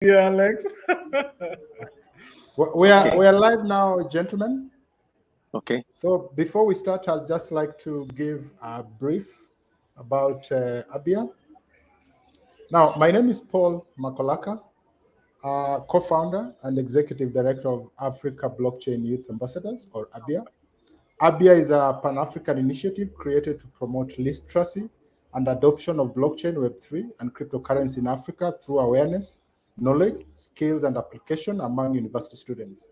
Yeah, Alex. We are live now, gentlemen. Okay. So before we start, I'd just like to give a brief about ABYA. Now, my name is Paul Makolaka, co-founder and executive director of Africa Blockchain Youth Ambassadors, or ABYA. ABYA is a Pan-African initiative created to promote literacy and adoption of blockchain, Web3, and cryptocurrency in Africa through awareness, knowledge, skills, and application among university students.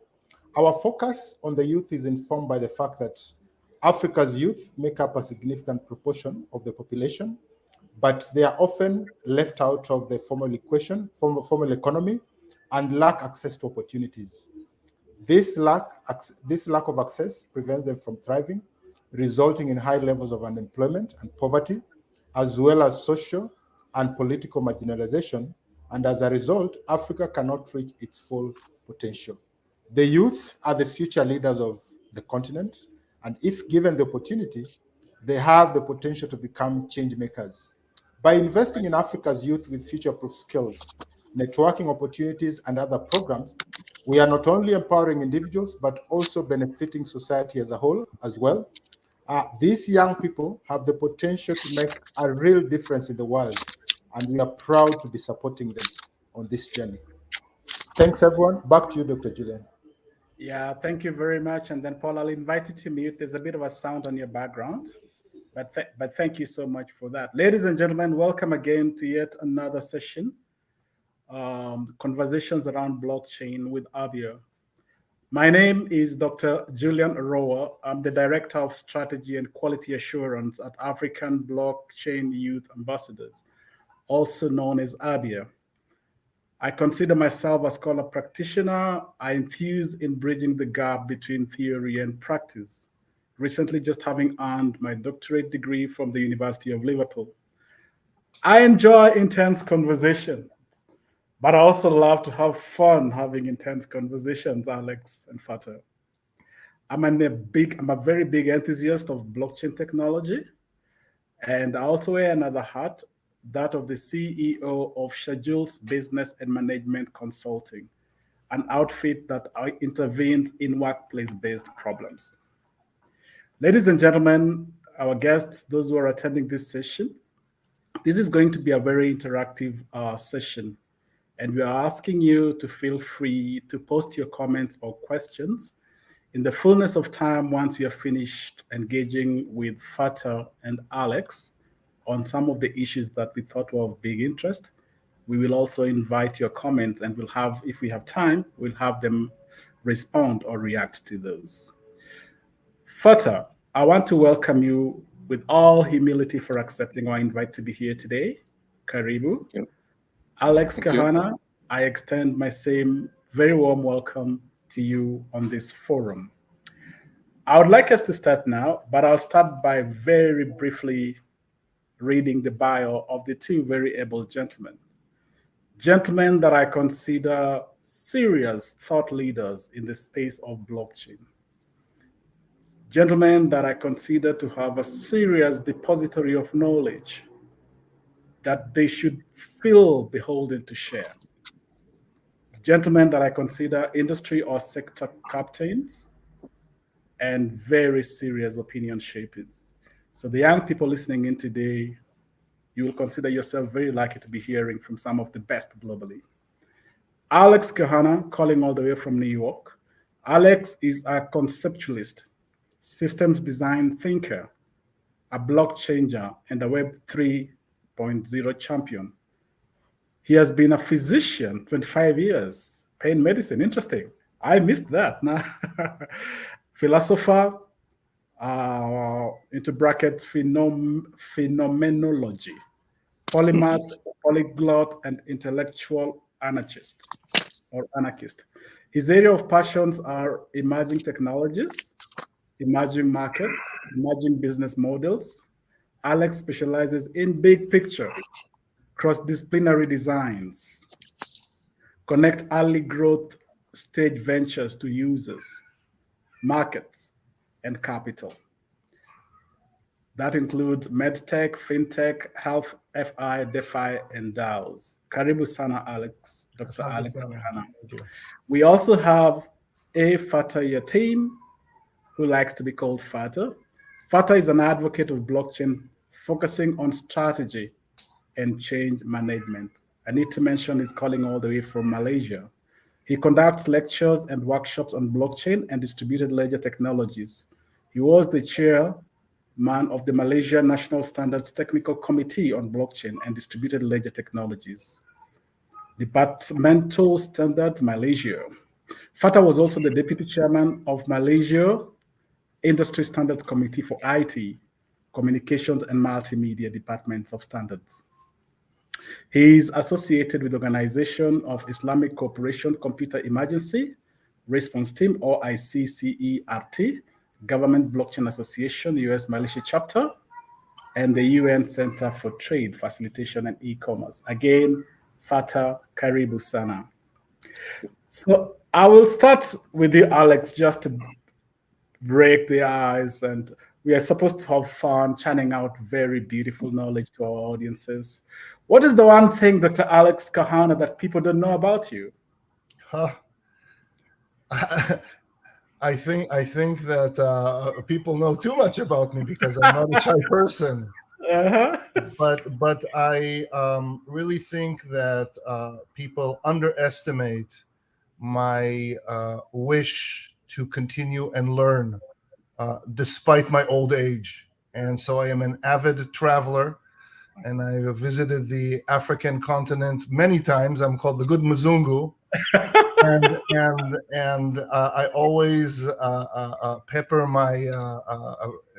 Our focus on the youth is informed by the fact that Africa's youth make up a significant proportion of the population, but they are often left out of the formal economy, and lack access to opportunities. This lack of access prevents them from thriving, resulting in high levels of unemployment and poverty, as well as social and political marginalization. And as a result, Africa cannot reach its full potential. The youth are the future leaders of the continent, and if given the opportunity, they have the potential to become change makers. By investing in Africa's youth with future-proof skills, networking opportunities, and other programs, we are not only empowering individuals, but also benefiting society as a whole as well. These young people have the potential to make a real difference in the world, and we are proud to be supporting them on this journey. Thanks, everyone. Back to you, Dr. Julian. Yeah, thank you very much. And then, Paul, I'll invite you to mute. There's a bit of a sound on your background, but thank you so much for that. Ladies and gentlemen, welcome again to yet another session, Conversations Around Blockchain with ABYA. My name is Dr. Julian Aroa. I'm the Director of Strategy and Quality Assurance at African Blockchain Youth Ambassadors, also known as ABYA. I consider myself a scholar practitioner. I enthuse in bridging the gap between theory and practice, recently just having earned my doctorate degree from the University of Liverpool. I enjoy intense conversation, but I also love to have fun having intense conversations, Alex and Fatah. I'm a very big enthusiast of blockchain technology, and I also wear another hat, that of the CEO of Schedules Business and Management Consulting, an outfit that intervenes in workplace-based problems. Ladies and gentlemen, our guests, those who are attending this session, this is going to be a very interactive session, and we are asking you to feel free to post your comments or questions in the fullness of time once we are finished engaging with Fatah and Alex on some of the issues that we thought were of big interest. We will also invite your comments, and we'll have, if we have time, we'll have them respond or react to those. Fatah, I want to welcome you with all humility for accepting our invite to be here today. Karibu. Alex Kahana, I extend my same very warm welcome to you on this forum. I would like us to start now, but I'll start by very briefly reading the bio of the two very able gentlemen. Gentlemen that I consider serious thought leaders in the space of blockchain. Gentlemen that I consider to have a serious depository of knowledge that they should feel beholden to share. Gentlemen that I consider industry or sector captains and very serious opinion shapers. So the young people listening in today, you will consider yourself very lucky to be hearing from some of the best globally. Alex Kahana, calling all the way from New York. Alex is a conceptualist, systems design thinker, a blockchainer, and a Web 3.0 champion. He has been a physician 25 years, pain medicine. Interesting. I missed that. Philosopher, into brackets, phenomenology, polymath, polyglot, and intellectual anarchist or anarchist. His area of passions are emerging technologies, emerging markets, emerging business models. Alex specializes in big picture, cross-disciplinary designs, connect early growth stage ventures to users, markets, and capital. That includes medtech, fintech, health, FI, DeFi, and DAOs. Karibu sana, Alex, Dr. Asante Alex sana. Kahana. Thank you. We also have A. Fata Yatim, who likes to be called Fata. Fata is an advocate of blockchain focusing on strategy and change management. I need to mention he's calling all the way from Malaysia. He conducts lectures and workshops on blockchain and distributed ledger technologies. He was the chairman of the Malaysia National Standards Technical Committee on Blockchain and Distributed Ledger Technologies, Departmental Standards Malaysia. Fata was also the deputy chairman of Malaysia Industry Standards Committee for IT, Communications and Multimedia Departments of Standards. He is associated with the Organization of Islamic Cooperation Computer Emergency Response Team, or ICCERT, Government Blockchain Association, US Malaysia Chapter, and the UN Center for Trade, Facilitation, and E-Commerce. Again, Fata Karibu Sana. So I will start with you, Alex, just to break the ice, and we are supposed to have fun, churning out very beautiful knowledge to our audiences. What is the one thing, Dr. Alex Kahana, that people don't know about you? Huh. I think that people know too much about me because I'm not a shy person. Uh-huh. But I really think that people underestimate my wish to continue and learn despite my old age. And so I am an avid traveler, and I have visited the African continent many times. I'm called the Good Mzungu. And I always pepper my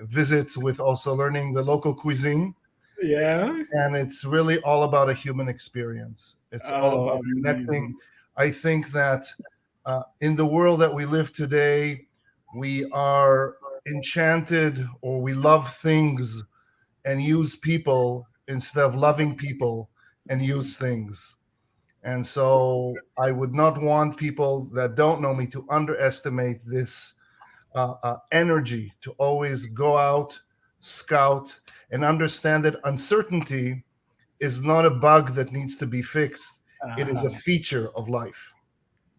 visits with also learning the local cuisine. Yeah. And it's really all about a human experience. It's all Oh, about connecting. amazing. I think that in the world that we live today, we are enchanted, or we love things and use people instead of loving people and use things. And so I would not want people that don't know me to underestimate this energy to always go out, scout, and understand that uncertainty is not a bug that needs to be fixed. It is a Uh-huh. feature of life.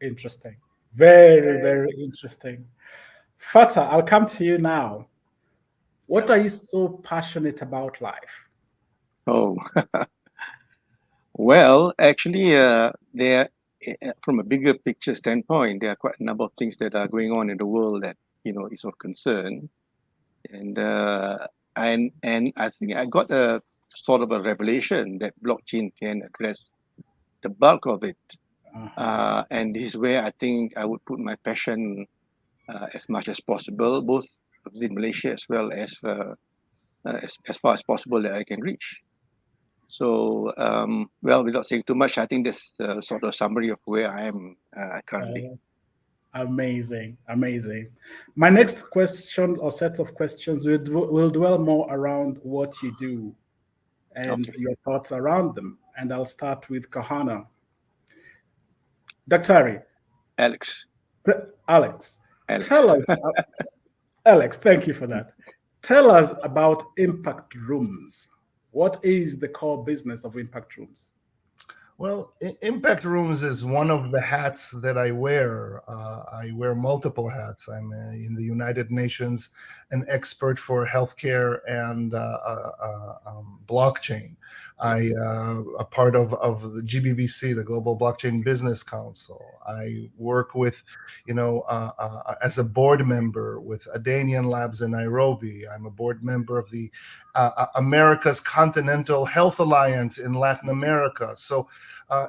Interesting. Very, very interesting. Fata, I'll come to you now. What are you so passionate about life? Oh, well, actually, from a bigger picture standpoint, there are quite a number of things that are going on in the world that is of concern, and and I think I got a sort of a revelation that blockchain can address the bulk of it, Uh-huh. and this is where I think I would put my passion as much as possible, both within Malaysia as well as far as possible that I can reach. So, well, without saying too much, I think that's the sort of summary of where I am currently. Amazing, amazing. My next question or set of questions will dwell more around what you do and Okay, your thoughts around them. And I'll start with Kahana. Daktari, Alex, Alex, tell Alex. us, Alex, thank you for that. Tell us about impact rooms. What is the core business of impact rooms? Well, Impact Rooms is one of the hats that I wear. I wear multiple hats. I'm in the United Nations an expert for healthcare and blockchain. I a part of the GBBC, the Global Blockchain Business Council. I work with, as a board member with Adanian Labs in Nairobi. I'm a board member of the America's Continental Health Alliance in Latin America. So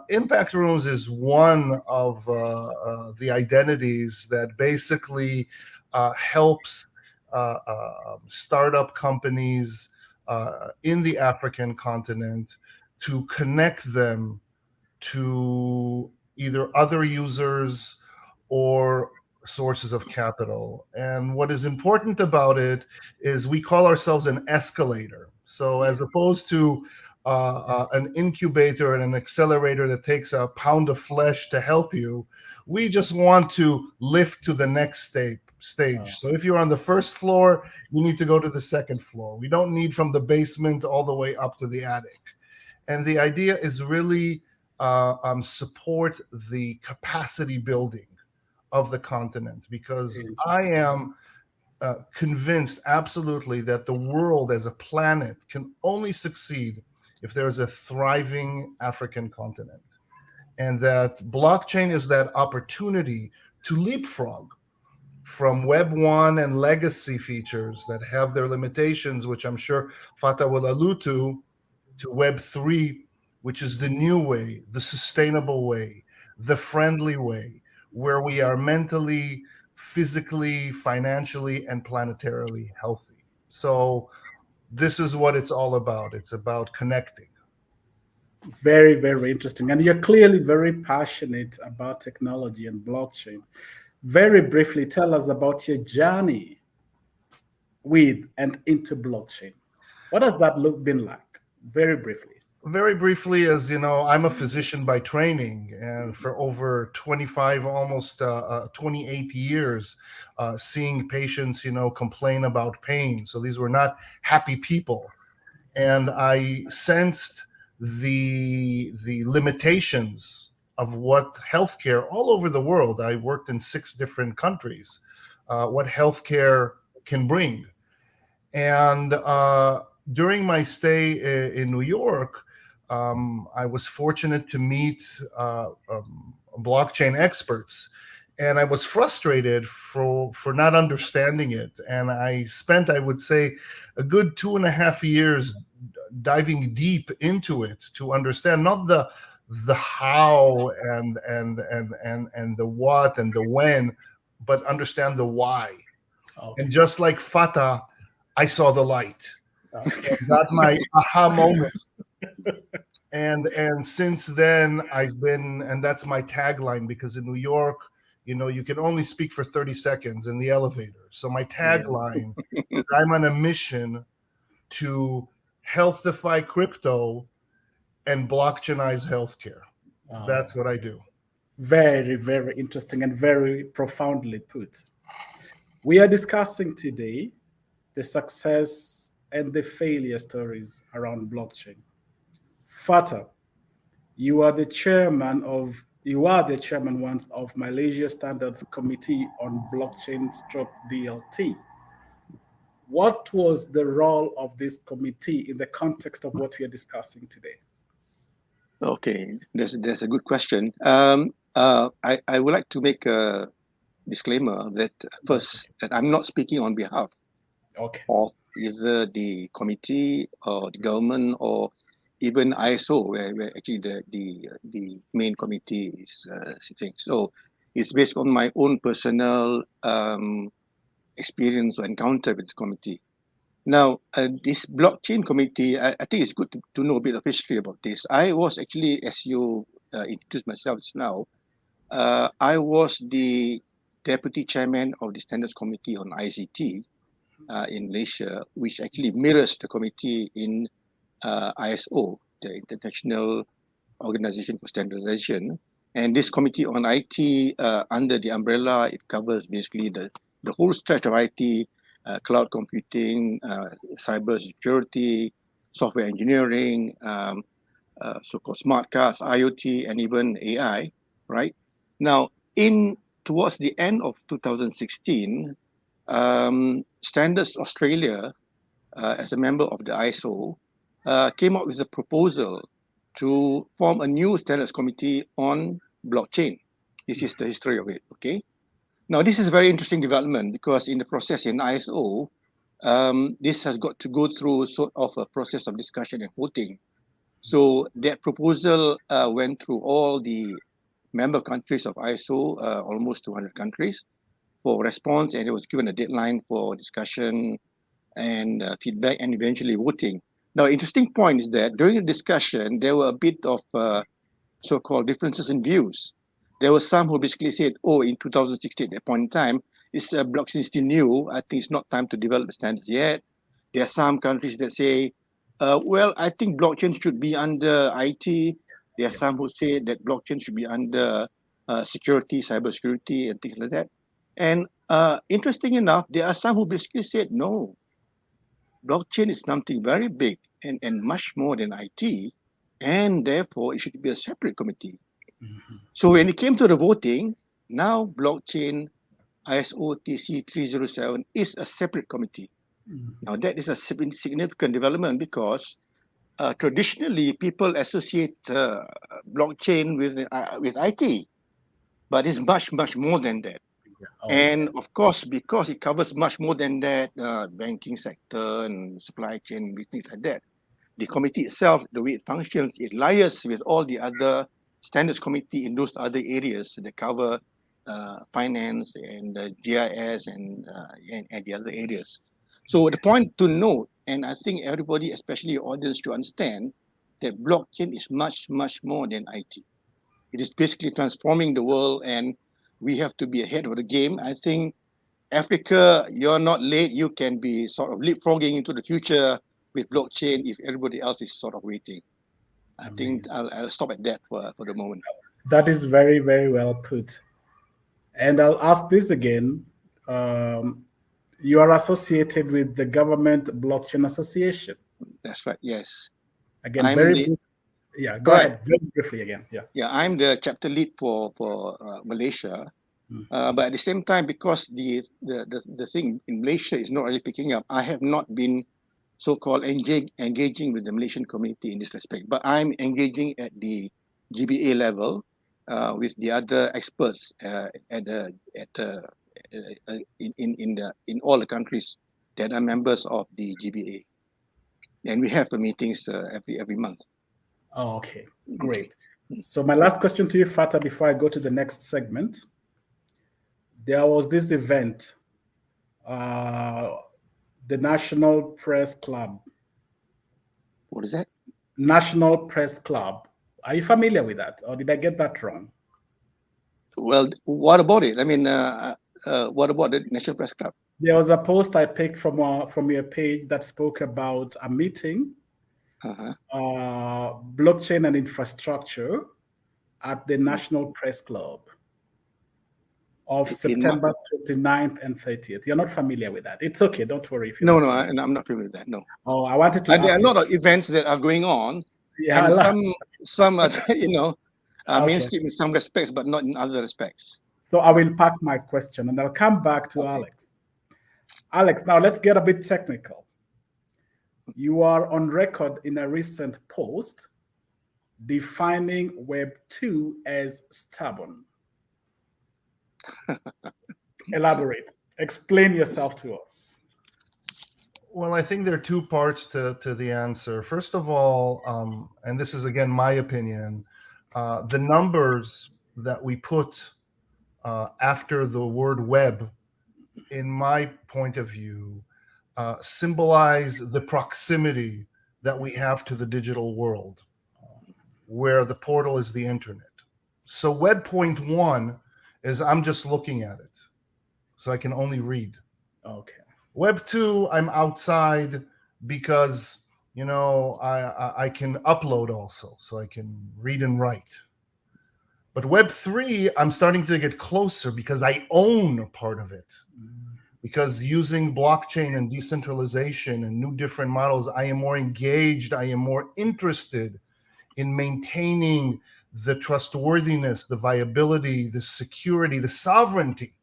Impact Rooms is one of the identities that basically helps startup companies in the African continent to connect them to either other users or sources of capital. And what is important about it is we call ourselves an escalator. So as opposed to an incubator and an accelerator that takes a pound of flesh to help you, we just want to lift to the next step. stage. So if you're on the first floor, you need to go to the second floor. We don't need from the basement all the way up to the attic. And the idea is really support the capacity building of the continent, because I am convinced absolutely that the world as a planet can only succeed if there is a thriving African continent. And that blockchain is that opportunity to leapfrog from Web 1 and legacy features that have their limitations, which I'm sure Fatah will allude to Web 3, which is the new way, the sustainable way, the friendly way, where we are mentally, physically, financially, and planetarily healthy. So this is what it's all about. It's about connecting. Very, very interesting. And you're clearly very passionate about technology and blockchain. Very briefly, tell us about your journey with and into blockchain. What has that been like? Very briefly. Very briefly, as you know, I'm a physician by training, and for over 25, almost 28 years, seeing patients, complain about pain. So these were not happy people. And I sensed the limitations of what healthcare all over the world. I worked in 6 different countries, what healthcare can bring. And during my stay in New York, I was fortunate to meet blockchain experts, and I was frustrated for not understanding it. And I spent, I would say, a good 2.5 years diving deep into it to understand not the how and the what and the when, but understand the why. Okay. And just like Fatah, I saw the light. Got my aha moment. And since then I've been, and that's my tagline, because in New York, you can only speak for 30 seconds in the elevator. So my tagline is I'm on a mission to healthify crypto and blockchainize healthcare. That's what I do. Very, very interesting and very profoundly put. We are discussing today the success and the failure stories around blockchain. Fatah, you are the chairman once of Malaysia Standards Committee on Blockchain /DLT. What was the role of this committee in the context of what we are discussing today? Okay, that's a good question. I would like to make a disclaimer that first, that I'm not speaking on behalf of either the committee or the government or even ISO, where actually the main committee is sitting. So it's based on my own personal experience or encounter with the committee. Now, this blockchain committee, I think it's good to know a bit of history about this. I was actually, as you introduced myself just now, I was the deputy chairman of the Standards Committee on ICT in Malaysia, which actually mirrors the committee in ISO, the International Organization for Standardization. And this committee on IT, under the umbrella, it covers basically the whole stretch of IT, cloud computing, cyber security, software engineering, so-called smart cards, IoT, and even AI, right? Now, towards the end of 2016, Standards Australia, as a member of the ISO, came up with a proposal to form a new standards committee on blockchain. This is the history of it, okay? Now, this is a very interesting development because in the process in ISO, this has got to go through sort of a process of discussion and voting. So that proposal went through all the member countries of ISO, almost 200 countries, for response, and it was given a deadline for discussion and feedback and eventually voting. Now, interesting point is that during the discussion, there were a bit of so-called differences in views. There were some who basically said, oh, in 2016, at that point in time, blockchain is still new. I think it's not time to develop the standards yet. There are some countries that say, well, I think blockchain should be under IT. There are some who say that blockchain should be under security, cybersecurity, and things like that. And interesting enough, there are some who basically said, no, blockchain is something very big and much more than IT, and therefore it should be a separate committee. So when it came to the voting, now blockchain ISO TC 307 is a separate committee. Now that is a significant development because traditionally people associate blockchain with IT, but it's much more than that. And of course, because it covers much more than that, banking sector and supply chain, things like that, the committee itself, the way it functions, it liaises with all the other standards committee in those other areas that cover finance and GIS and the other areas. So the point to note, and I think everybody, especially your audience, should understand that blockchain is much more than IT. It is basically transforming the world, and we have to be ahead of the game. I think Africa, you're not late. You can be sort of leapfrogging into the future with blockchain if everybody else is sort of waiting. I think I'll stop at that for the moment. That is very, very well put. And I'll ask this again. You are associated with the Government Blockchain Association. That's right. Yes. Again, go ahead. Very briefly again. Yeah, I'm the chapter lead for Malaysia. But at the same time, because the thing in Malaysia is not really picking up, I have not been so-called engaging with the Malaysian community in this respect. But I'm engaging at the GBA level with the other experts in all the countries that are members of the GBA, and we have the meetings every month. Oh, okay, great. So my last question to you, Fata, before I go to the next segment. There was this event, the National Press Club. What is that? National Press Club. Are you familiar with that, or did I get that wrong? Well, what about it? I mean, what about the National Press Club? There was a post I picked from your page that spoke about a meeting, blockchain and infrastructure at the National Press Club of September 29th and 30th. You're not familiar with that. It's okay. Don't worry if you're No, I'm not familiar with that. No. Oh, I wanted to ask there are a lot of events that are going on. Yeah, and some are, mainstream in some respects, but not in other respects. So I will pack my question and I'll come back to Alex. Alex, now let's get a bit technical. You are on record in a recent post defining Web 2 as stubborn. Elaborate. Explain yourself to us. Well, I think there are two parts to the answer. First of all, and this is again my opinion, the numbers that we put after the word web, in my point of view, symbolize the proximity that we have to the digital world, where the portal is the internet. So Web 1 is I'm just looking at it, so I can only read. Okay. Web 2, I'm outside because, I can upload also, so I can read and write. But Web 3, I'm starting to get closer because I own part of it. Because using blockchain and decentralization and new different models, I am more engaged, I am more interested in maintaining the trustworthiness, the viability, the security, the sovereignty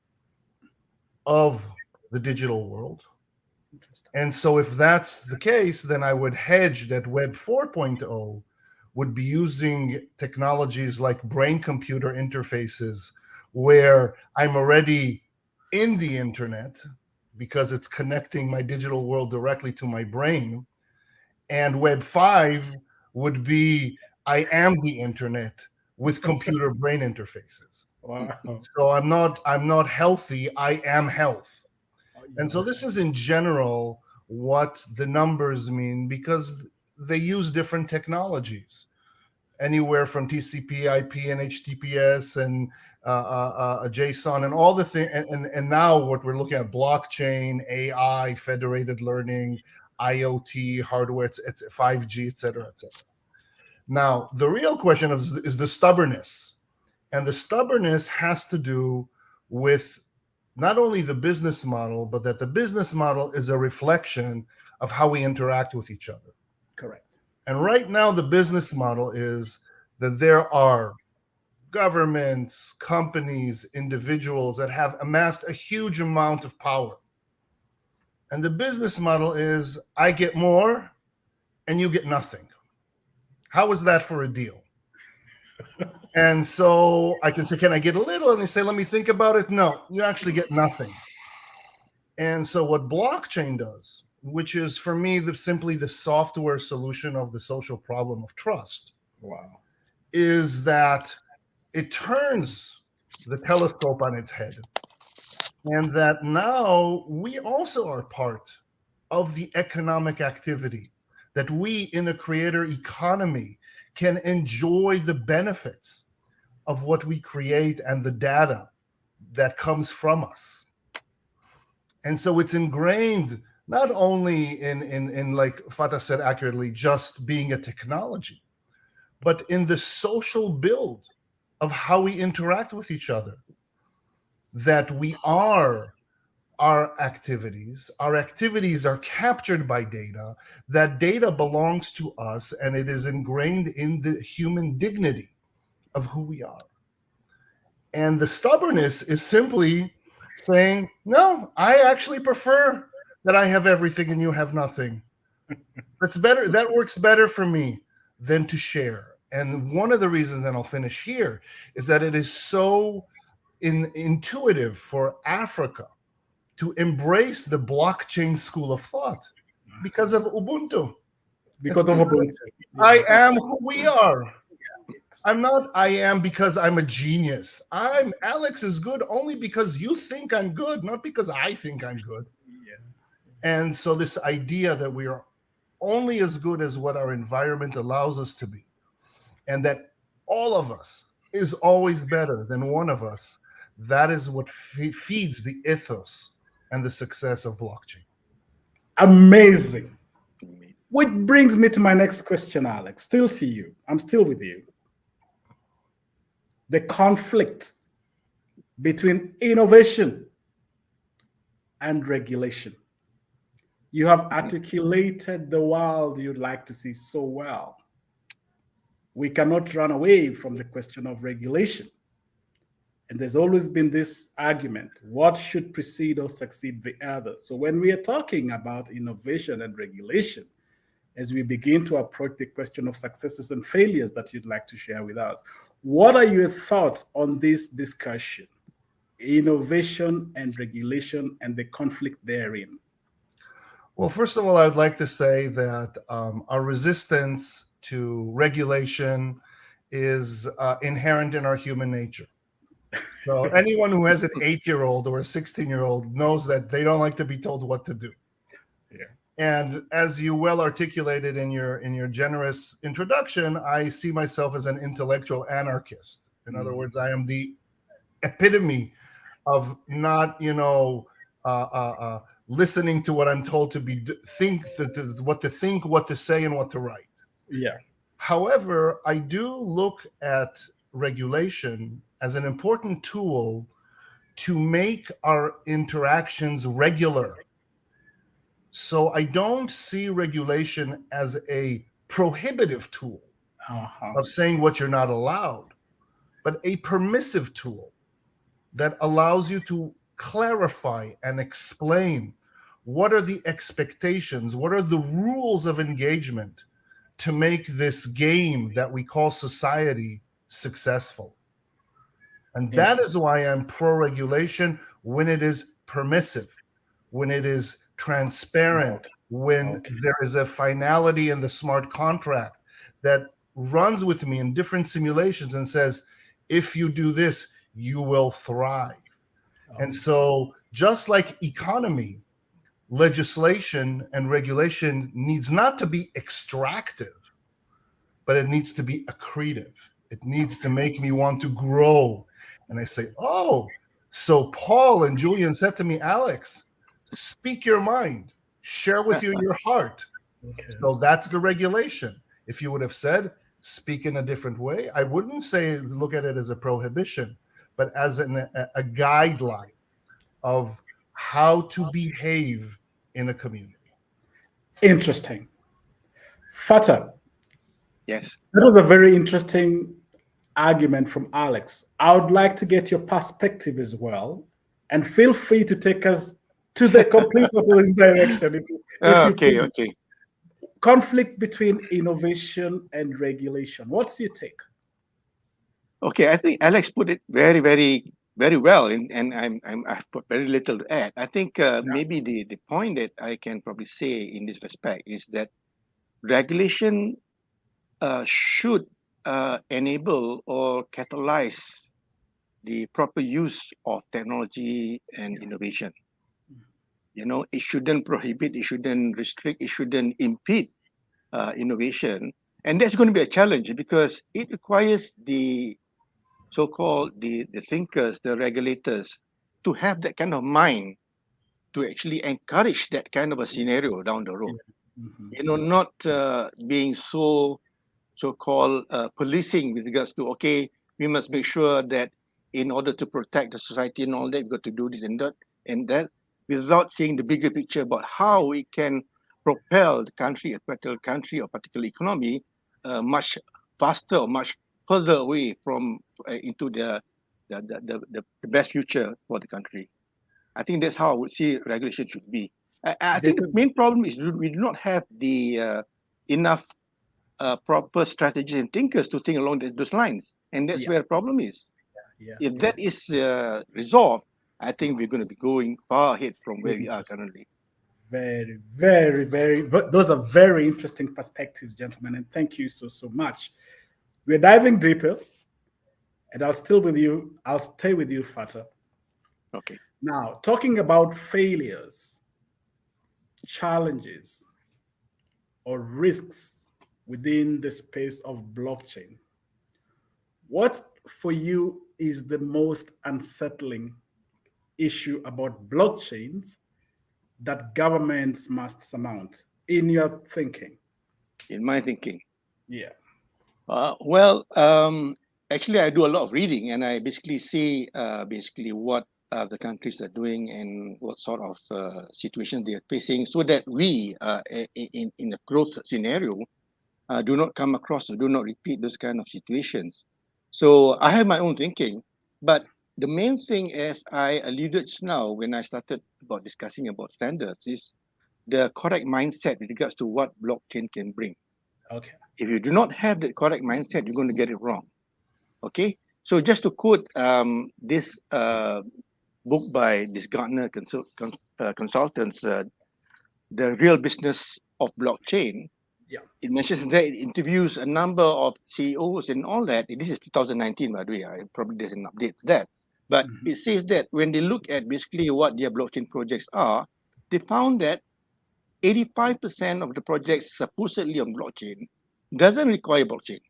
of the digital world. And so if that's the case, then I would hedge that Web 4.0 would be using technologies like brain-computer interfaces, where I'm already in the internet because it's connecting my digital world directly to my brain. And Web 5 would be, I am the internet with computer brain interfaces. Wow. So I'm not healthy, I am health. And so this is in general what the numbers mean, because they use different technologies, anywhere from TCP, IP, and HTTPS, and JSON, and all the things. And now what we're looking at: blockchain, AI, federated learning, IoT, hardware, it's 5G, et cetera, et cetera. Now, the real question is the stubbornness. And the stubbornness has to do with not only the business model, but that the business model is a reflection of how we interact with each other. Correct. And right now, the business model is that there are governments, companies, individuals that have amassed a huge amount of power. And the business model is I get more and you get nothing. How is that for a deal? And so I can say, can I get a little? And they say, let me think about it. No, you actually get nothing. And so what blockchain does, which is for me simply the software solution of the social problem of trust, Wow. is that it turns the telescope on its head. And that now we also are part of the economic activity, that we in a creator economy can enjoy the benefits of what we create and the data that comes from us. And so it's ingrained not only in like Fatah said accurately, just being a technology, but in the social build of how we interact with each other, that we are our activities are captured by data, that data belongs to us, and it is ingrained in the human dignity of who we are. And the stubbornness is simply saying, no, I actually prefer that I have everything and you have nothing. It's better, that works better for me than to share. And one of the reasons, and I'll finish here, is that it is so intuitive for Africa to embrace the blockchain school of thought because of Ubuntu. Because of Ubuntu. I am who we are. I'm not I am because I'm a genius. Alex is good only because you think I'm good, not because I think I'm good. Yeah. And so this idea that we are only as good as what our environment allows us to be, and that all of us is always better than one of us, that is what feeds the ethos and the success of blockchain. Amazing. Which brings me to my next question, Alex. Still to you. I'm still with you. The conflict between innovation and regulation. You have articulated the world you'd like to see so well. We cannot run away from the question of regulation. And there's always been this argument, what should precede or succeed the other? So when we are talking about innovation and regulation, as we begin to approach the question of successes and failures that you'd like to share with us, what are your thoughts on this discussion? Innovation and regulation and the conflict therein. Well, first of all, I would like to say that our resistance to regulation is inherent in our human nature. So anyone who has an 8-year-old or a 16-year-old knows that they don't like to be told what to do. Yeah. And as you well articulated in your generous introduction, I see myself as an intellectual anarchist. In other words, I am the epitome of not, listening to what I'm told to be what to think, what to say, and what to write. Yeah. However, I do look at regulation as an important tool to make our interactions regular. So I don't see regulation as a prohibitive tool of saying what you're not allowed, but a permissive tool that allows you to clarify and explain what are the expectations, what are the rules of engagement to make this game that we call society successful. And that is why I'm pro-regulation when it is permissive, when it is transparent, when there is a finality in the smart contract that runs with me in different simulations and says, if you do this, you will thrive. And so just like economy, legislation and regulation needs not to be extractive, but it needs to be accretive. It needs to make me want to grow. And I say, oh, so Paul and Julian said to me, Alex, speak your mind, share with you your heart. So that's the regulation. If you would have said, speak in a different way, I wouldn't say look at it as a prohibition, but as a guideline. of how to behave in a community. Interesting. Fata, Yes. that was a very interesting argument from Alex. I would like to get your perspective as well, and feel free to take us to the complete opposite direction if you Okay, please. okay. Conflict between innovation and regulation. What's your take? Okay, I think Alex put it very, very, very well, and I've put very little to add. I think maybe the point that I can probably say in this respect is that regulation should enable or catalyze the proper use of technology and innovation. You know, it shouldn't prohibit, it shouldn't restrict, it shouldn't impede innovation, and that's going to be a challenge because it requires the so-called the thinkers, the regulators, to have that kind of mind to actually encourage that kind of a scenario down the road. Mhm. You know, not being so-called policing with regards to, okay, we must make sure that in order to protect the society and all that, we've got to do this and that, without seeing the bigger picture about how we can propel the country, a particular country or particular economy, much faster or much further away from into the best future for the country. I think that's how I would see regulation should be. I This think the is main problem is we do not have the enough proper strategists and thinkers to think along those lines, and that's yeah, where the problem is. yeah, If yeah. that is resolved, I think we're going to be going far ahead from where we are Interesting. currently. Very, very, very. Those are very interesting perspectives, gentlemen, and thank you so much. We're diving deeper, and I'll still with you. I'll stay with you, Fata. Okay. Now, talking about failures, challenges, or risks within the space of blockchain. What for you is the most unsettling issue about blockchains that governments must surmount in your thinking? In my thinking, Yeah. well, actually, I do a lot of reading, and I basically see basically what the countries are doing and what sort of situations they are facing, so that we, in a growth scenario, do not come across or do not repeat those kind of situations. So I have my own thinking, but the main thing, as I alluded just now when I started about discussing about standards, is the correct mindset with regards to what blockchain can bring. Okay. If you do not have the correct mindset, you're going to get it wrong. Okay. So just to quote this book by this Gartner consultants, The Real Business of Blockchain, Yeah. it mentions that it interviews a number of CEOs and all that. This is 2019, by the way. Probably there's an update to that. But Mhm. it says that when they look at basically what their blockchain projects are, they found that 85% of the projects supposedly on blockchain doesn't require blockchain.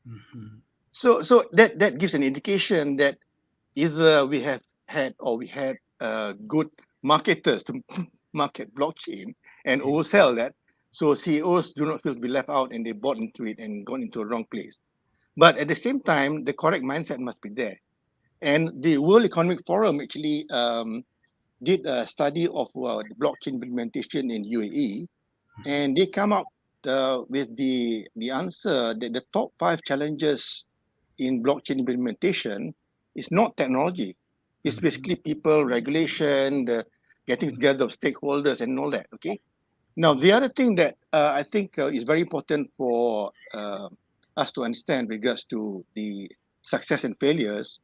Mhm. So that gives an indication that either we have had or we had good marketers to market blockchain and Yeah. oversell that. So CEOs do not feel to be left out and they bought into it and gone into a wrong place. But at the same time, the correct mindset must be there. And the World Economic Forum actually did a study of the blockchain implementation in UAE, and they come up with the answer that the top 5 challenges in blockchain implementation is not technology. It's Mhm. basically people, regulation, the getting together of stakeholders and all that. Okay. Now, the other thing that I think is very important for us to understand regards to the success and failures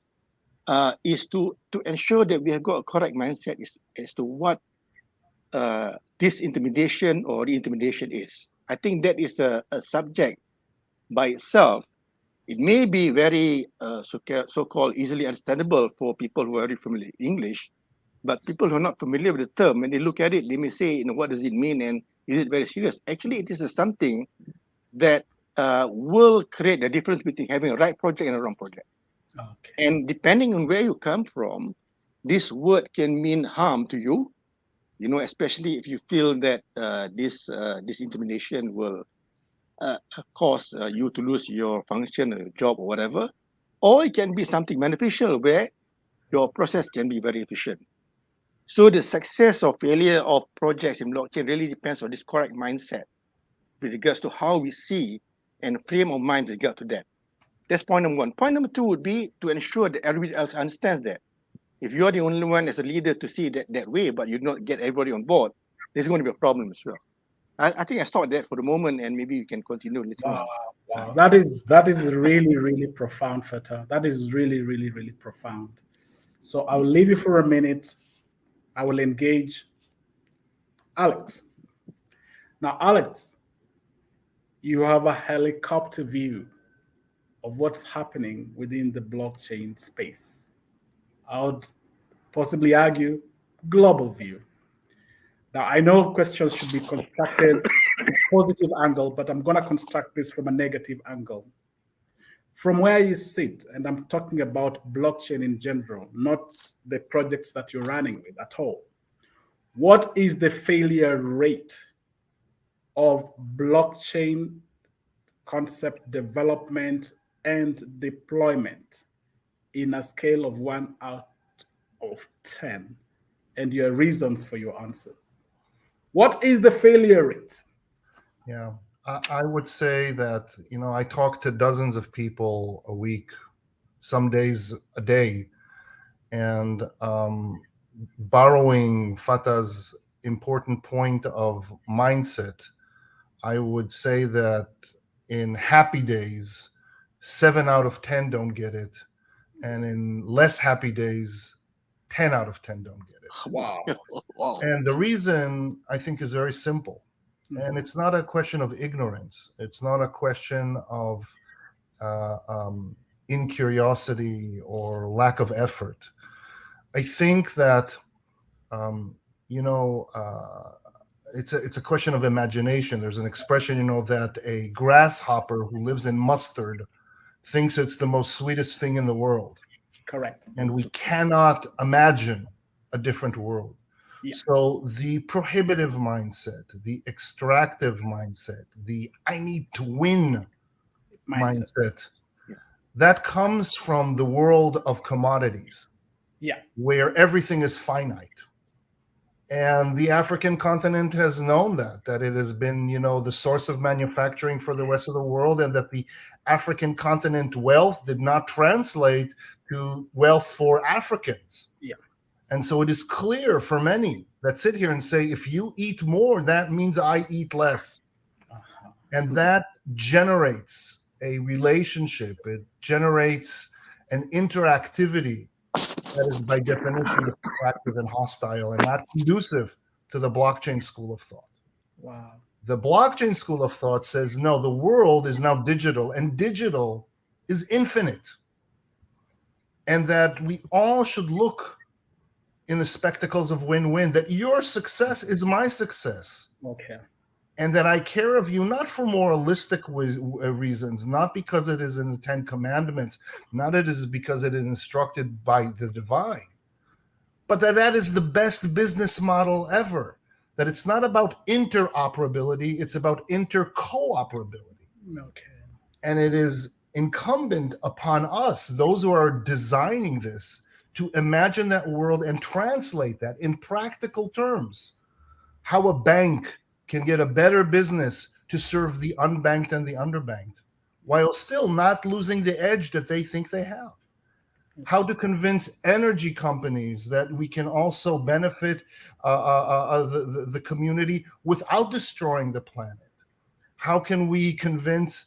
is to ensure that we have got a correct mindset as to what disintermediation or the intimidation is. I think that is a subject by itself. It may be very so-called easily understandable for people who are very familiar with English, but people who are not familiar with the term, when they look at it, they may say, what does it mean and is it very serious? Actually, it is something that will create the difference between having a right project and a wrong project. Okay. And depending on where you come from, this word can mean harm to you, especially if you feel that this intimidation will cause you to lose your function or job or whatever, or it can be something beneficial where your process can be very efficient. So the success or failure of projects in blockchain really depends on this correct mindset with regards to how we see and frame our mind with regard to that. That's point number one. Point number two would be to ensure that everybody else understands that. If you're the only one as a leader to see that way, but you don't get everybody on board, there's going to be a problem as well. I think I start that for the moment, and maybe you can continue later on. Wow, that is really, really profound, Feta. That is really, really, really profound. So I'll leave you for a minute. I will engage Alex. Now, Alex, you have a helicopter view of what's happening within the blockchain space. I would possibly argue global view. Now, I know questions should be constructed from a positive angle, but I'm going to construct this from a negative angle. From where you sit, and I'm talking about blockchain in general, not the projects that you're running with at all, what is the failure rate of blockchain concept development and deployment in a scale of 1 out of 10, and your reasons for your answer? What is the failure rate? Yeah, I would say that, I talk to dozens of people a week, some days a day, and borrowing Fatah's important point of mindset, I would say that in happy days, 7 out of 10 don't get it. And in less happy days, 10 out of 10 don't get it. Wow. Wow. And the reason, I think, is very simple. Mhm. And it's not a question of ignorance. It's not a question of incuriosity or lack of effort. I think that, it's a question of imagination. There's an expression, that a grasshopper who lives in mustard thinks it's the most sweetest thing in the world. Correct. And we cannot imagine a different world. Yeah. So the prohibitive mindset, the extractive mindset, the I need to win mindset, Yeah. that comes from the world of commodities, Yeah. where everything is finite. And the African continent has known that it has been, the source of manufacturing for the rest of the world, and that the African continent wealth did not translate to wealth for Africans. Yeah. And so it is clear for many that sit here and say, if you eat more, that means I eat less. Uh-huh. And that generates a relationship. It generates an interactivity that is by definition destructive and hostile and not conducive to the blockchain school of thought. Wow. The blockchain school of thought says, no, the world is now digital, and digital is infinite. And that we all should look in the spectacles of win-win, that your success is my success. Okay. And that I care of you, not for moralistic reasons, not because it is in the 10 Commandments, not it is because it is instructed by the divine, but that is the best business model ever. That it's not about interoperability, it's about intercooperability. Okay. And it is incumbent upon us, those who are designing this, to imagine that world and translate that in practical terms. How a bank can get a better business to serve the unbanked and the underbanked, while still not losing the edge that they think they have. How to convince energy companies that we can also benefit the community without destroying the planet. How can we convince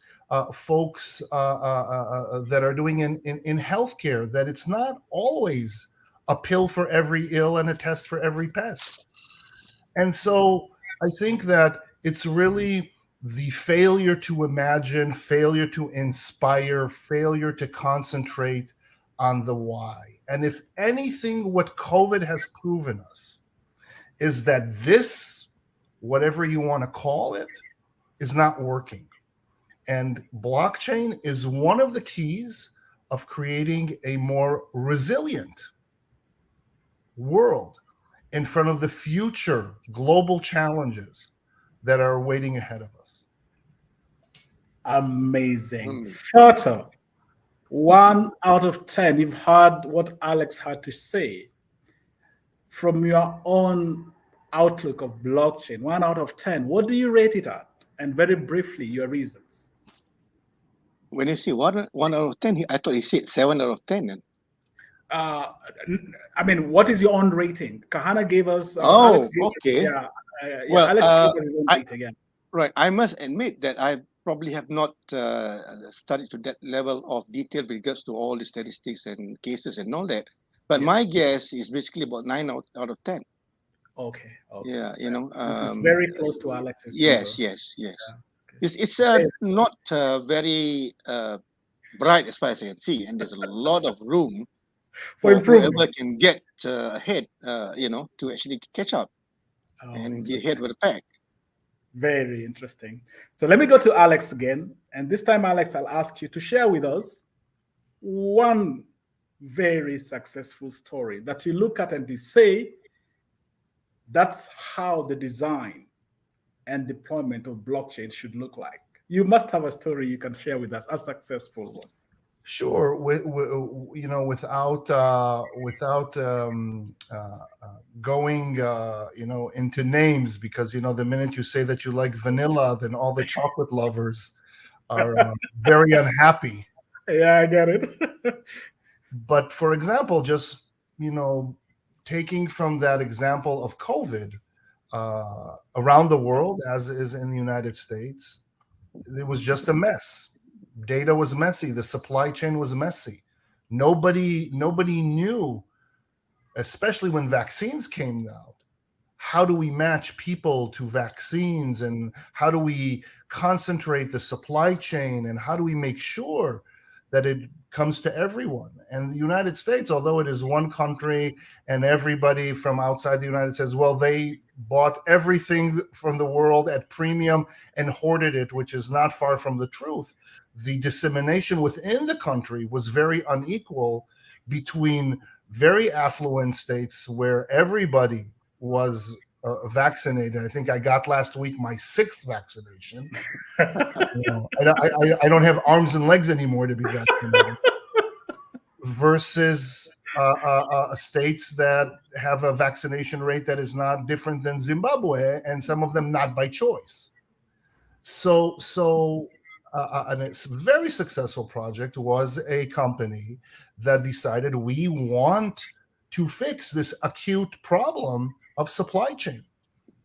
folks that are doing in healthcare that it's not always a pill for every ill and a test for every pest? And so I think that it's really the failure to imagine, failure to inspire, failure to concentrate on the why. And if anything, what COVID has proven us is that this, whatever you want to call it, is not working. And blockchain is one of the keys of creating a more resilient world in front of the future global challenges that are waiting ahead of us. Amazing. Further, 1 out of 10. You've heard what Alex had to say. from your own outlook of blockchain, 1 out of 10, what do you rate it at? And very briefly, your reasons. When you see one out of 10, I thought he said 7 out of 10. I mean, what is your own rating? Kahana gave us. Oh, Alex gave okay. Us, Well, Alex gave us his own rating. Yeah. Right. I must admit that I probably have not studied to that level of detail with regards to all the statistics and cases and all that. But Yeah. my guess is basically about 9 out of 10. Okay. Yeah, you know. Which is very close to Alex's. Yes. Yeah, okay. It's not very bright as far as I can see, and there's a lot of room For for whoever improvement. can get ahead, to actually catch up and be ahead with the pack. Very interesting. So let me go to Alex again. And this time, Alex, I'll ask you to share with us one very successful story that you look at and you say, that's how the design and deployment of blockchain should look like. You must have a story you can share with us, a successful one. Sure. Without going, into names, because, the minute you say that you like vanilla, then all the chocolate lovers are very unhappy. Yeah, I get it. But for example, just, taking from that example of COVID around the world, as is in the United States, it was just a mess. Data was messy. The supply chain was messy. Nobody knew, especially when vaccines came out, how do we match people to vaccines, and how do we concentrate the supply chain, and how do we make sure that it comes to everyone? And the United States, although it is one country and everybody from outside the United States, well, they bought everything from the world at premium and hoarded it, which is not far from the truth. The dissemination within the country was very unequal between very affluent states where everybody was vaccinated. I think I got last week my 6th vaccination. I don't have arms and legs anymore to be vaccinated. Versus states that have a vaccination rate that is not different than Zimbabwe, and some of them not by choice. So and a very successful project was a company that decided we want to fix this acute problem of supply chain,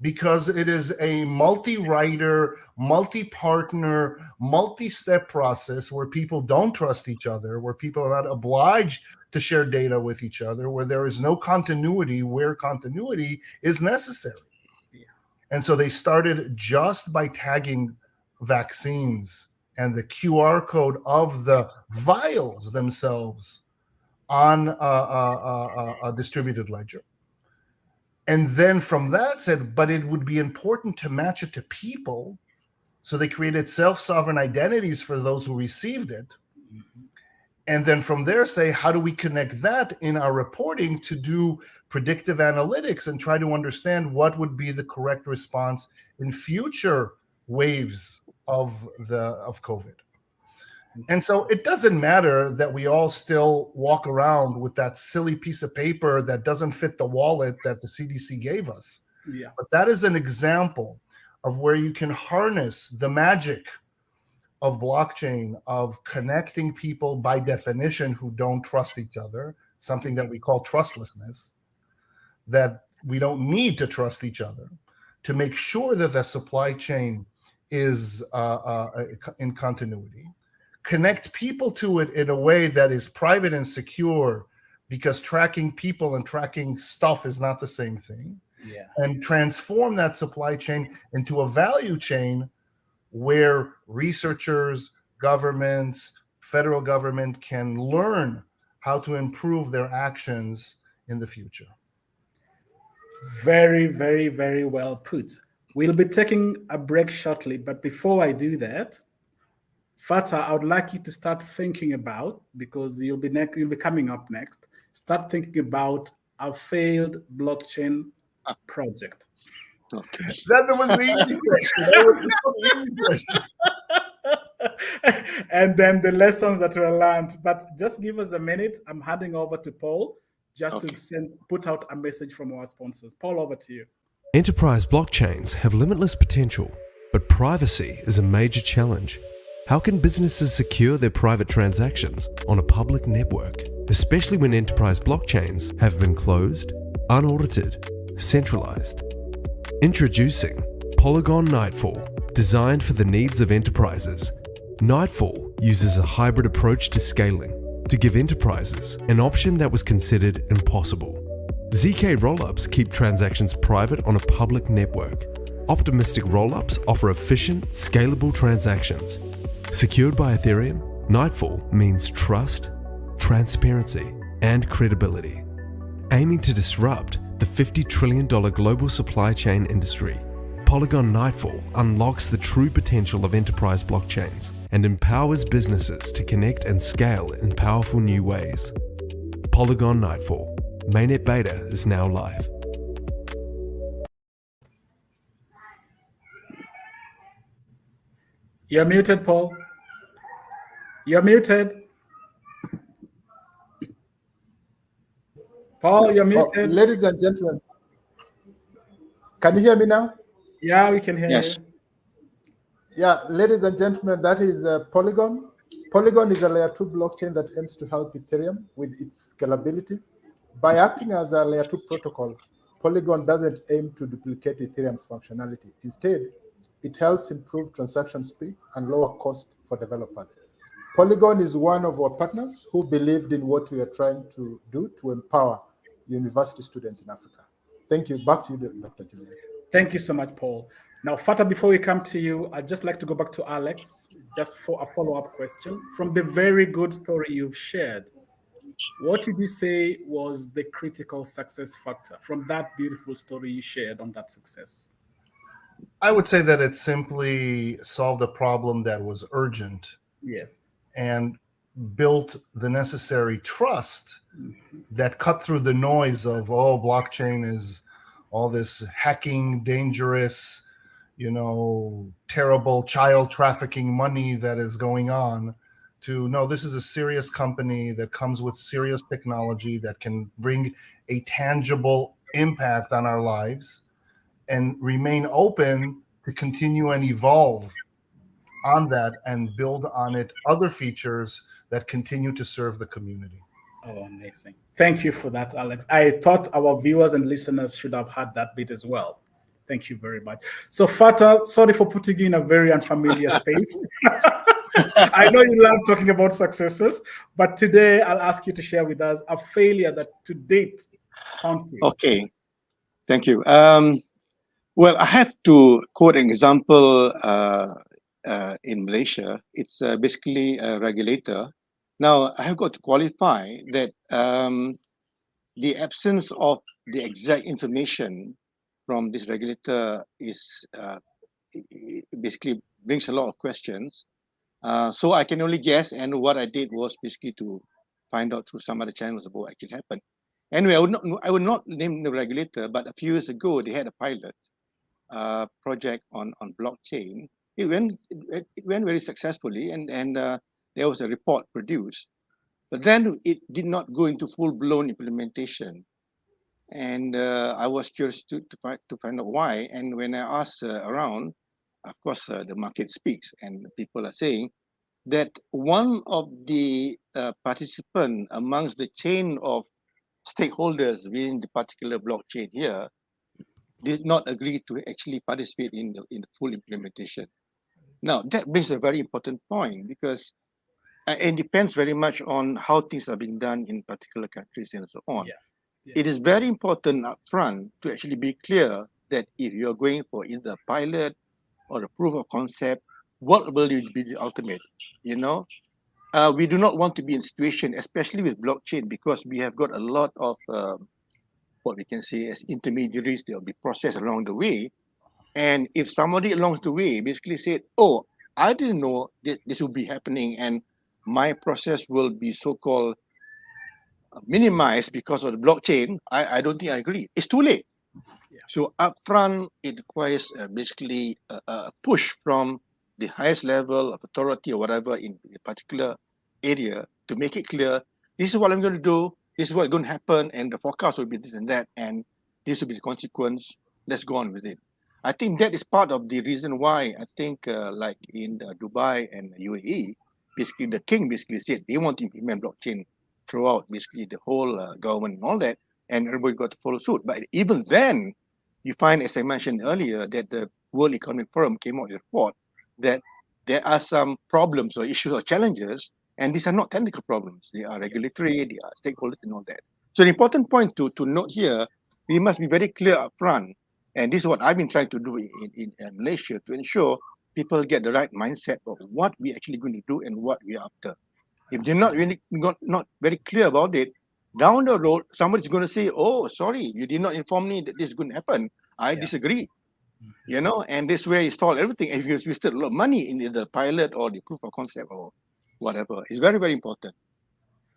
because it is a multi-writer, multi-partner, multi-step process where people don't trust each other, where people are not obliged to share data with each other, where there is no continuity where continuity is necessary. Yeah. And so they started just by tagging vaccines and the QR code of the vials themselves on a distributed ledger. And then from that said, but it would be important to match it to people. So they created self-sovereign identities for those who received it. Mm-hmm. And then from there say, how do we connect that in our reporting to do predictive analytics and try to understand what would be the correct response in future waves of COVID. And so it doesn't matter that we all still walk around with that silly piece of paper that doesn't fit the wallet that the CDC gave us. Yeah. But that is an example of where you can harness the magic of blockchain, of connecting people by definition who don't trust each other, something that we call trustlessness, that we don't need to trust each other, to make sure that the supply chain is in continuity. Connect people to it in a way that is private and secure, because tracking people and tracking stuff is not the same thing. Yeah. And transform that supply chain into a value chain where researchers, governments, federal government can learn how to improve their actions in the future. Very, very, very well put. We'll be taking a break shortly, but before I do that, Fatah, I would like you to start thinking about, because you'll be coming up next, start thinking about a failed blockchain project. Okay. That was the easy question. And then the lessons that were learned. But just give us a minute. I'm handing over to Paul just Okay. to put out a message from our sponsors. Paul, over to you. Enterprise blockchains have limitless potential, but privacy is a major challenge. How can businesses secure their private transactions on a public network, especially when enterprise blockchains have been closed, unaudited, centralized? Introducing Polygon Nightfall, designed for the needs of enterprises. Nightfall uses a hybrid approach to scaling to give enterprises an option that was considered impossible. ZK rollups keep transactions private on a public network. Optimistic rollups offer efficient, scalable transactions. Secured by Ethereum, Nightfall means trust, transparency, and credibility. Aiming to disrupt the $50 trillion global supply chain industry, Polygon Nightfall unlocks the true potential of enterprise blockchains and empowers businesses to connect and scale in powerful new ways. Polygon Nightfall. Mainnet beta is now live. You're muted, Paul. You're muted. Paul, you're muted. Ladies and gentlemen, can you hear me now? Yeah, we can hear Yes. you. Yeah, ladies and gentlemen, that is Polygon. Polygon is a layer 2 blockchain that aims to help Ethereum with its scalability. By acting as a layer 2 protocol, Polygon doesn't aim to duplicate Ethereum's functionality. Instead, it helps improve transaction speeds and lower cost for developers. Polygon is one of our partners who believed in what we are trying to do to empower university students in Africa. Thank you. Back to you, Dr. Julian. Thank you so much, Paul. Now, Fata, before we come to you, I'd just like to go back to Alex, just for a follow-up question. From the very good story you've shared, what did you say was the critical success factor from that beautiful story you shared on that success? I would say that it simply solved a problem that was urgent. Yeah. And built the necessary trust that cut through the noise of, oh, blockchain is all this hacking, dangerous, terrible child trafficking money that is going on, to no, this is a serious company that comes with serious technology that can bring a tangible impact on our lives and remain open to continue and evolve on that and build on it other features that continue to serve the community. Oh, amazing. Thank you for that, Alex. I thought our viewers and listeners should have had that bit as well. Thank you very much. So, Fata, sorry for putting you in a very unfamiliar space. I know you love talking about successes, but today I'll ask you to share with us a failure that to date haunts you. Okay. Thank you. Well, I have to quote an example in Malaysia. It's basically a regulator. Now, I have got to qualify that the absence of the exact information from this regulator is basically brings a lot of questions. So I can only guess, and what I did was basically to find out through some other channels about what actually happened. Anyway, I would not name the regulator, but a few years ago they had a pilot project on blockchain. It went very successfully, and there was a report produced, but then it did not go into full-blown implementation. And I was curious to find out why. And when I asked around, of course, the market speaks, and people are saying that one of the participants amongst the chain of stakeholders within the particular blockchain here did not agree to actually participate in the full implementation. Now, that brings a very important point, because it depends very much on how things are being done in particular countries and so on. Yeah. It is very important upfront to actually be clear that if you're going for either a pilot or a proof of concept, what will be the ultimate? We do not want to be in a situation, especially with blockchain, because we have got a lot of what we can say as intermediaries that will be processed along the way. And if somebody along the way basically said, oh, I didn't know that this will be happening, and my process will be so-called minimized because of the blockchain, I don't think I agree. It's too late. Yeah. So upfront, it requires basically a push from the highest level of authority or whatever in a particular area to make it clear, this is what I'm going to do. this is what's going to happen, and the forecast will be this and that, and this will be the consequence. Let's go on with it. I think that is part of the reason why I think, like in Dubai and UAE, basically the king basically said they want to implement blockchain throughout basically the whole government and all that, and everybody got to follow suit. But even then, you find, as I mentioned earlier, that the World Economic Forum came out with a report that there are some problems or issues or challenges, and these are not technical problems. They are regulatory, they are stakeholders and all that. So the important point to note here, we must be very clear upfront, and this is what I've been trying to do in Malaysia to ensure people get the right mindset of what we're actually going to do and what we're after. If they're not really not very clear about it, down the road, somebody's going to say, "Oh, sorry, you did not inform me that this is going to happen. I disagree." You know, and this way you stall everything. If you wasted a lot of money in the pilot or the proof of concept or whatever, it's very, very important.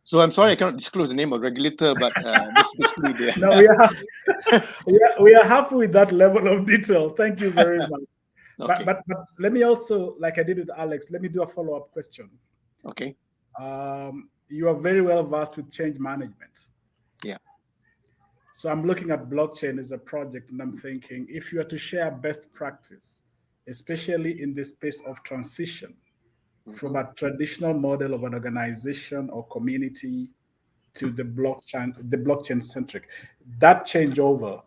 So I'm sorry I cannot disclose the name of regulator, but this is basically the. No, we are happy with that level of detail. Thank you very much. Okay. But let me also, like I did with Alex, let me do a follow-up question. Okay. You are very well versed with change management. Yeah. So I'm looking at blockchain as a project, and I'm thinking if you are to share best practice, especially in the space of transition from a traditional model of an organization or community to the blockchain centric, that changeover,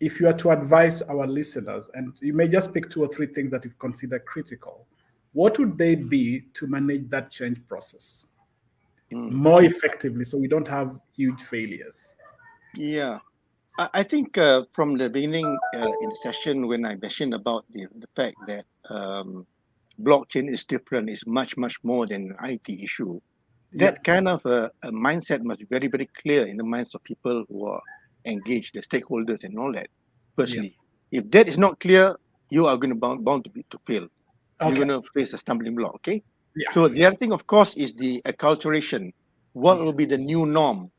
if you are to advise our listeners, and you may just pick 2 or 3 things that you consider critical, what would they be to manage that change process more effectively so we don't have huge failures? Yeah. I think from the beginning in the session when I mentioned about the fact that blockchain is different, is much, much more than an IT issue. That kind of a mindset must be very, very clear in the minds of people who are engaged, the stakeholders and all that. Firstly, if that is not clear, you are going to bound to fail. You're going to face a stumbling block. Okay. So the other thing, of course, is the acculturation. What will be the new norm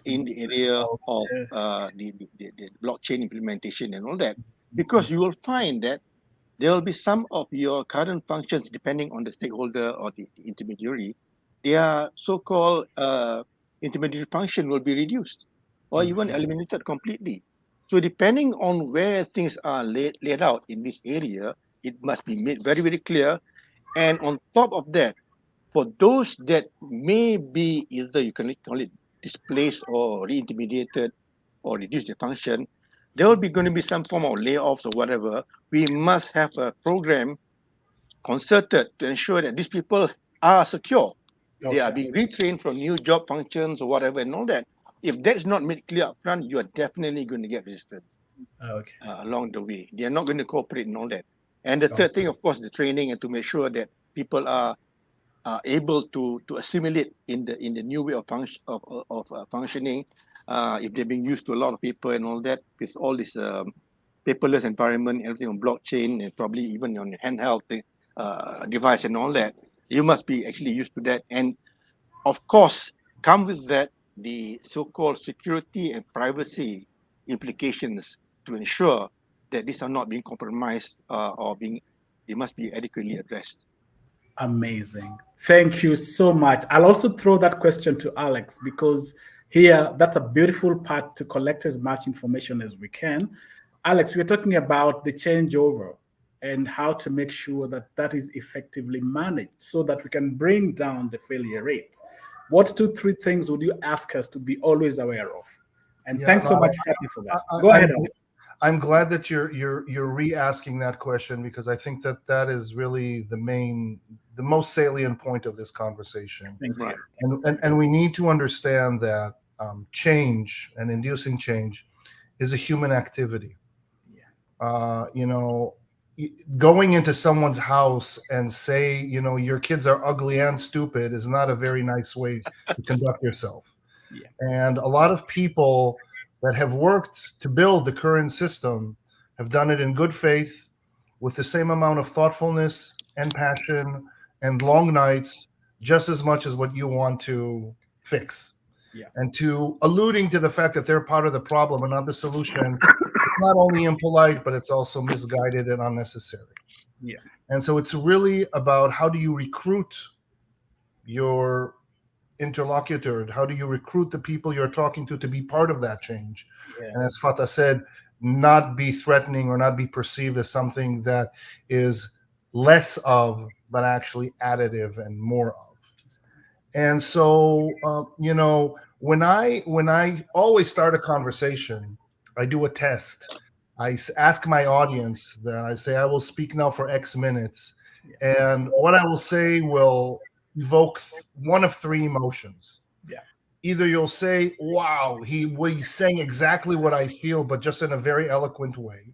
in the area of the blockchain implementation and all that? Because you will find that there will be some of your current functions, depending on the stakeholder or the intermediary, their so-called intermediary function will be reduced or even eliminated completely. So depending on where things are laid out in this area, it must be made very, very clear. And on top of that, for those that may be either you can call it displaced or re-intermediated or reduce their function, there will be going to be some form of layoffs or whatever. We must have a program concerted to ensure that these people are secure. They are being retrained from new job functions or whatever and all that. If that's not made clear up front, you are definitely going to get resistance along the way. They are not going to cooperate and all that. And the third thing, of course, the training and to make sure that people are able to assimilate in the new way of functioning. If they're being used to a lot of people and all that, with all this paperless environment, everything on blockchain, and probably even on your handheld device and all that, you must be actually used to that. And of course, come with that the so-called security and privacy implications to ensure that these are not being compromised they must be adequately addressed. Amazing. Thank you so much. I'll also throw that question to Alex because here, that's a beautiful part to collect as much information as we can. Alex, we're talking about the changeover and how to make sure that that is effectively managed so that we can bring down the failure rate. What 2, 3 things would you ask us to be always aware of? And thanks so much, Fatih, for that. Go ahead, Alex. I'm glad that you're re-asking that question because I think that is really the most salient point of this conversation. Right. And we need to understand that change and inducing change is a human activity. Going into someone's house and say, your kids are ugly and stupid is not a very nice way to conduct yourself. And a lot of people that have worked to build the current system have done it in good faith with the same amount of thoughtfulness and passion and long nights, just as much as what you want to fix. And to alluding to the fact that they're part of the problem and not the solution, it's not only impolite, but it's also misguided and unnecessary. And so it's really about how do you recruit your interlocutor? How do you recruit the people you're talking to be part of that change? Yeah. And as Fatah said, not be threatening or not be perceived as something that is less of, but actually additive and more of. And so, when I always start a conversation, I do a test. I ask my audience that I say, I will speak now for X minutes. And what I will say will evoke one of three emotions. Yeah. Either you'll say, wow, he's saying exactly what I feel, but just in a very eloquent way.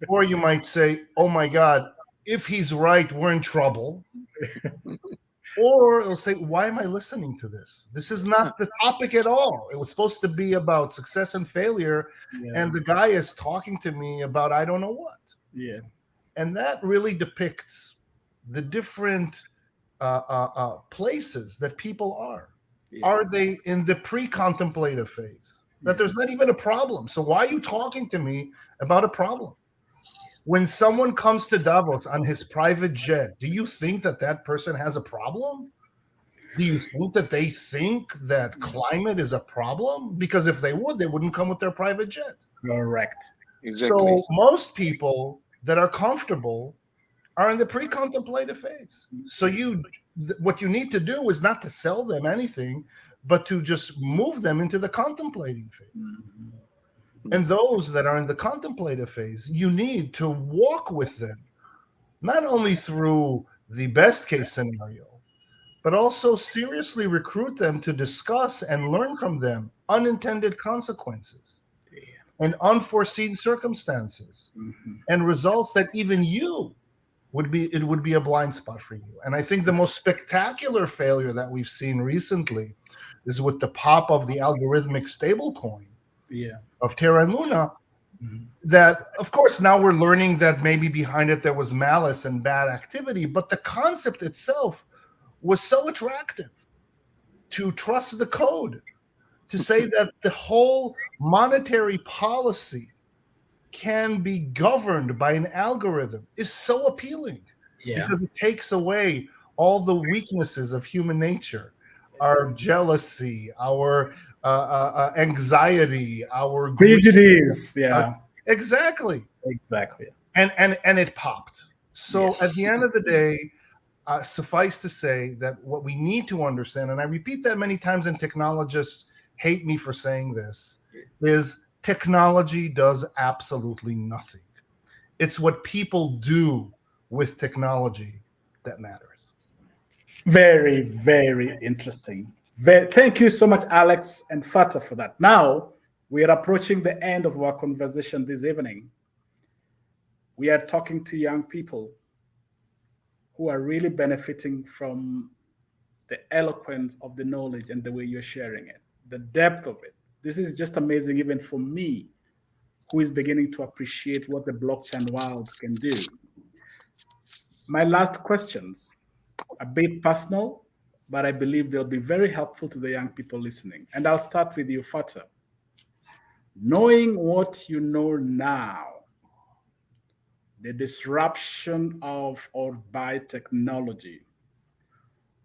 Or you might say, oh my God, if he's right, we're in trouble. Or it'll say, why am I listening to this? This is not the topic at all. It was supposed to be about success and failure. Yeah. And the guy is talking to me about I don't know what. Yeah. And that really depicts the different places that people are. Yeah. Are they in the pre-contemplative phase? That there's not even a problem. So why are you talking to me about a problem? When someone comes to Davos on his private jet, do you think that that person has a problem? Do you think that they think that climate is a problem? Because if they would, they wouldn't come with their private jet. Correct. Exactly. So most people that are comfortable are in the pre-contemplative phase. So what you need to do is not to sell them anything, but to just move them into the contemplating phase. And those that are in the contemplative phase, you need to walk with them, not only through the best case scenario, but also seriously recruit them to discuss and learn from them unintended consequences and unforeseen circumstances and results that even you would be a blind spot for you. And I think the most spectacular failure that we've seen recently is with the pop of the algorithmic stablecoin of Terra and Luna. That, of course, now we're learning that maybe behind it there was malice and bad activity, but the concept itself was so attractive to trust the code, to say that the whole monetary policy can be governed by an algorithm is so appealing because it takes away all the weaknesses of human nature, our jealousy, our anxiety, our prejudice. Exactly. And it popped. So at the end of the day, suffice to say that what we need to understand, and I repeat that many times, and technologists hate me for saying this, is technology does absolutely nothing. It's what people do with technology that matters. Very, very interesting. Thank you so much, Alex and Fatah, for that. Now, we are approaching the end of our conversation this evening. We are talking to young people who are really benefiting from the eloquence of the knowledge and the way you're sharing it, the depth of it. This is just amazing, even for me, who is beginning to appreciate what the blockchain world can do. My last questions, a bit personal, but I believe they'll be very helpful to the young people listening. And I'll start with you, Fatah. Knowing what you know now, the disruption of or by technology,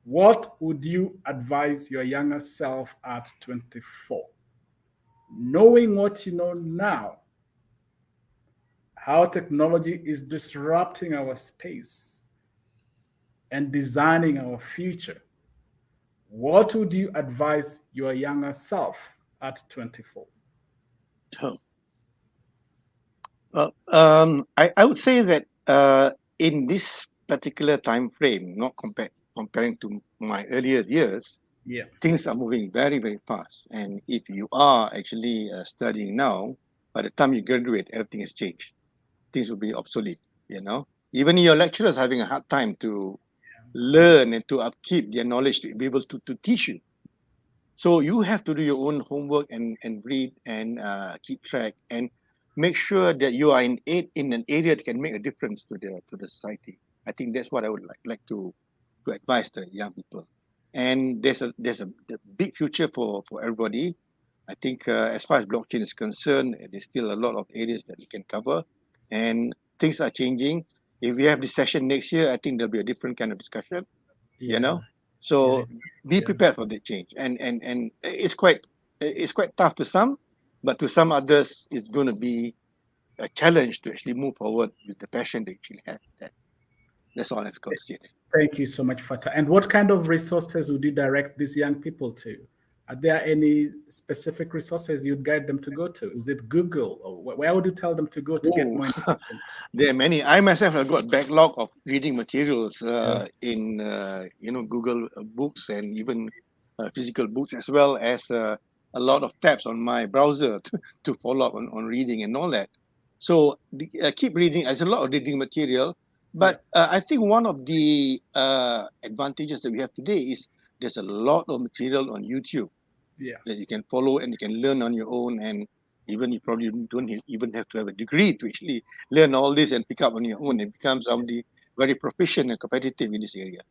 what would you advise your younger self at 24? Knowing what you know now, how technology is disrupting our space and designing our future, what would you advise your younger self at 24? Well, I would say that in this particular time frame, not comparing to my earlier years, things are moving very, very fast. And if you are actually studying now, by the time you graduate, everything has changed. Things will be obsolete, Even your lecturers having a hard time to learn and to upkeep their knowledge to be able to teach you. So you have to do your own homework and read and keep track and make sure that you are in an area that can make a difference to the society. I think that's what I would like to advise the young people. And there's a big future for everybody. I think as far as blockchain is concerned, there's still a lot of areas that we can cover, and things are changing. If we have this session next year, I think there'll be a different kind of discussion. So Yes. be Yeah. prepared for the change, and it's quite tough to some, but to some others, it's going to be a challenge to actually move forward with the passion they actually have. That's all I've got to say. Thank you so much, Fata. And what kind of resources would you direct these young people to? Are there any specific resources you'd guide them to go to? Is it Google, or where would you tell them to go to get more information? There are many. I myself have got backlog of reading materials Yes. in Google books, and even physical books, as well as a lot of tabs on my browser to follow up on reading and all that. So keep reading. There's a lot of reading material, but I think one of the advantages that we have today is there's a lot of material on YouTube Yeah. that you can follow and you can learn on your own, and even you probably don't even have to have a degree to actually learn all this and pick up on your own and become somebody very proficient and competitive in this area.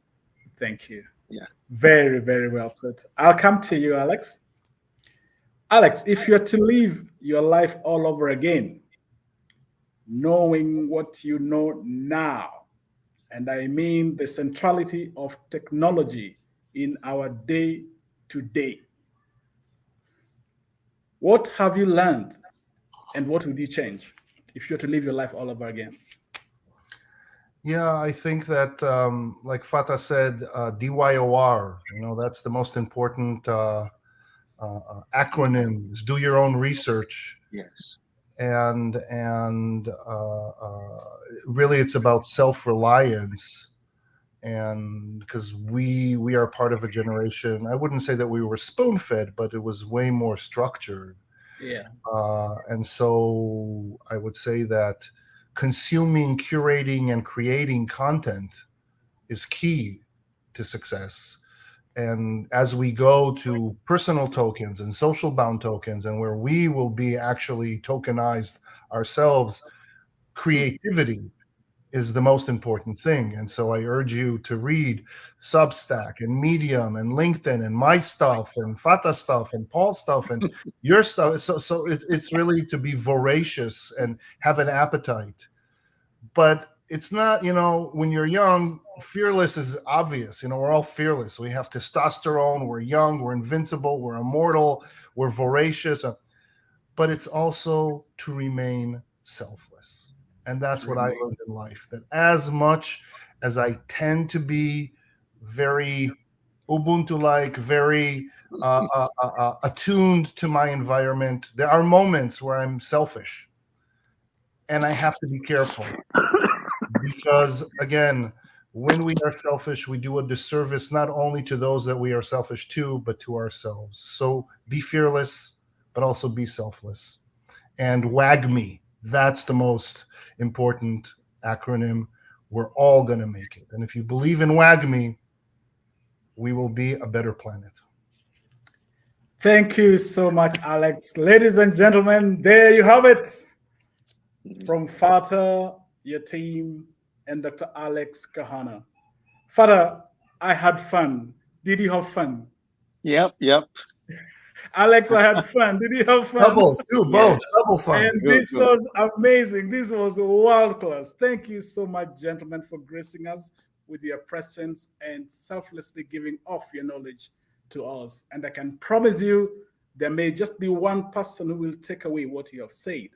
Thank you. Yeah. Very, very well put. I'll come to you, Alex. Alex, if you're to live your life all over again, knowing what you know now, and I mean the centrality of technology in our day to day, what have you learned and what would you change if you're to live your life all over again? Yeah, I think that, like Fatah said, DYOR, that's the most important acronym, is do your own research. Yes. And really it's about self-reliance. And because we are part of a generation, I wouldn't say that we were spoon-fed, but it was way more structured. Yeah. And so I would say that consuming, curating, and creating content is key to success. And as we go to personal tokens and social bound tokens, and where we will be actually tokenized ourselves, creativity is the most important thing. And so I urge you to read Substack and Medium and LinkedIn and my stuff and Fata stuff and Paul's stuff and your stuff. So it's really to be voracious and have an appetite. But it's not, when you're young, fearless is obvious. We're all fearless. We have testosterone. We're young. We're invincible. We're immortal. We're voracious. But it's also to remain selfless. And that's what I learned in life, that as much as I tend to be very Ubuntu-like, very attuned to my environment, there are moments where I'm selfish. And I have to be careful. Because, again, when we are selfish, we do a disservice not only to those that we are selfish to, but to ourselves. So be fearless, but also be selfless. And WAGME, that's the most important acronym. We're all going to make it. And if you believe in WAGME, we will be a better planet. Thank you so much, Alex. Ladies and gentlemen, there you have it. From Fata, your team, and Dr. Alex Kahana. Fata, I had fun. Did you have fun? Yep. Alex, I had fun. Did you have fun? Double, both, Yes. double fun. And this was amazing. This was world class. Thank you so much, gentlemen, for gracing us with your presence and selflessly giving off your knowledge to us. And I can promise you, there may just be one person who will take away what you have said,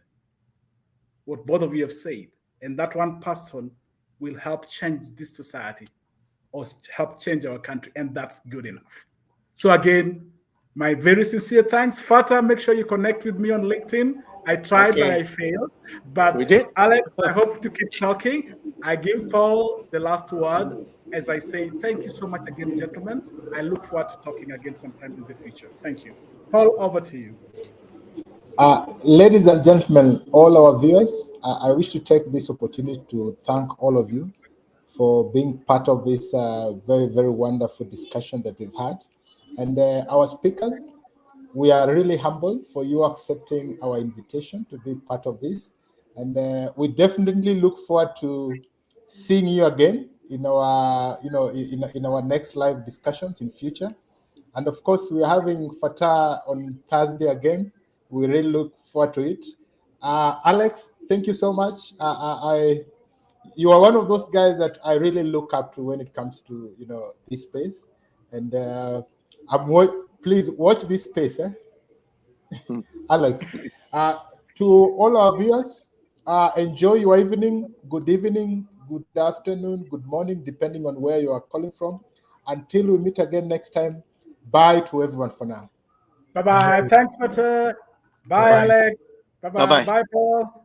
what both of you have said. And that one person will help change this society or help change our country. And that's good enough. So again, my very sincere thanks. Fata, make sure you connect with me on LinkedIn. I tried, but I failed. But We did. Alex, I hope to keep talking. I give Paul the last word as I say, thank you so much again, gentlemen. I look forward to talking again sometimes in the future. Thank you. Paul, over to you. Ladies and gentlemen, all our viewers, I wish to take this opportunity to thank all of you for being part of this very, very wonderful discussion that we've had. And our speakers, we are really humble for you accepting our invitation to be part of this. And we definitely look forward to seeing you again in our, in our next live discussions in future. And of course, we're having Fatah on Thursday again. We really look forward to it. Alex, thank you so much. You are one of those guys that I really look up to when it comes to this space. And please watch this space, Alex. To all our viewers, enjoy your evening, good afternoon, good morning, depending on where you are calling from. Until we meet again next time, bye to everyone for now. Bye-bye. Thanks, Peter. Bye, Bye-bye. Alex. Bye-bye. Bye-bye. Bye, Paul.